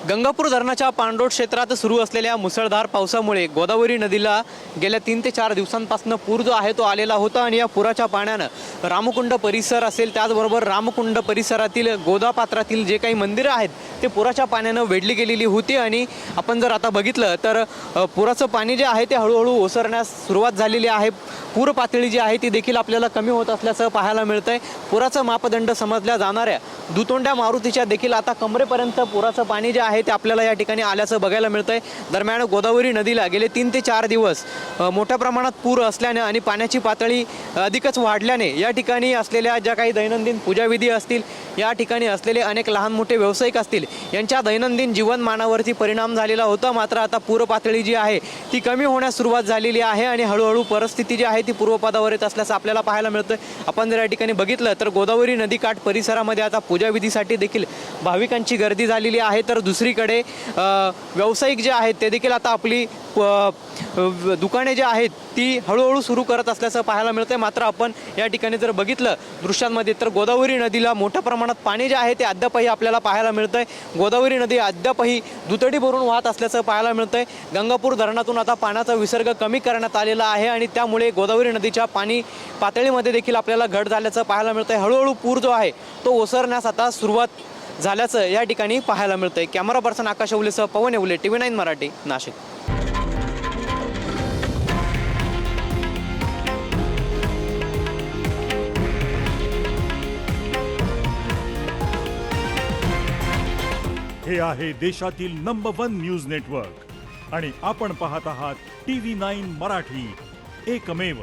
गंगापूर धरणाच्या पाणलोट क्षेत्रात सुरू असलेल्या मुसळधार पावसामुळे गोदावरी नदीला गेल्या 3 ते 4 दिवसांपासून पूर जो आहे तो आलेला होता आणि या पुराच्या पाण्यानं रामकुंड परिसर असेल, त्याचबरोबर रामकुंड परिसरातील गोदापात्रातील जे काही मंदिरं आहेत ते पुराच्या पाण्यानं वेढली गेलेली होती। आणि आपण जर आता बघितलं तर पुराचं पाणी जे आहे ते हळूहळू ओसरण्यास सुरुवात झालेली आहे। पूर पातळी जी आहे ती देखील आपल्याला कमी होत असल्याचं पाहायला मिळतंय। पुराचा मापदंड समजल्या जाणाऱ्या दुतोंड्या मारुतीच्या देखील आता कमरेपर्यंत पुराचं पाणी जे आहे ते आपल्याला या ठिकाणी आल्याचं बघायला मिळतंय। दरम्यान गोदावरी नदीला गेले 3 ते 4 दिवस मोठ्या प्रमाणात पूर असल्याने आणि पाण्याची पातळी अधिकच वाढल्याने या ठिकाणी असलेल्या ज्या काही दैनंदिन पूजाविधी असतील, या ठिकाणी असलेले अनेक लहान मोठे व्यावसायिक असतील, यांच्या दैनंदिन जीवनमानावरती परिणाम झालेला होता। मात्र आता पूर पातळी जी आहे ती कमी होण्यास सुरुवात झालेली आहे आणि हळूहळू परिस्थिती जी आहे ती पूर्वपदावर येत असल्याचं आपल्याला पाहायला मिळतं। आपण जर या ठिकाणी बघितलं तर गोदावरी नदीकाठ परिसरामध्ये आता पूजाविधीसाठी देखील भाविकांची गर्दी झालेली आहे। तर दुसरीकडे व्यावसायिक जे आहेत ते देखील आता आपली दुकाने जी आहेत ती हळूहळू सुरू करत असल्याचं पाहायला मिळतंय। मात्र आपण या ठिकाणी जर बघितलं दृश्यांमध्ये तर गोदावरी नदीला मोठ्या प्रमाणात पाणी जे आहे ते अद्यापही आपल्याला पाहायला मिळतंय। गोदावरी नदी अद्यापही दुतडी भरून वाहत असल्याचं पाहायला मिळतंय। गंगापूर धरणातून आता पाण्याचा विसर्ग कमी करण्यात आलेला आहे आणि त्यामुळे गोदावरी नदीच्या पाणी पातळीमध्ये देखील आपल्याला घट झाल्याचं पाहायला मिळतंय। हळूहळू पूर जो आहे तो ओसरण्यास आता सुरुवात झाल्याचं या ठिकाणी पाहायला मिळतंय। कॅमेरा पर्सन आकाश येवलेसह पवन येवले, TV9 मराठी, नाशिक। हे आहे देशातील नंबर 1 न्यूज नेटवर्क आणि आपण पाहत आहात TV9 मराठी, एकमेव।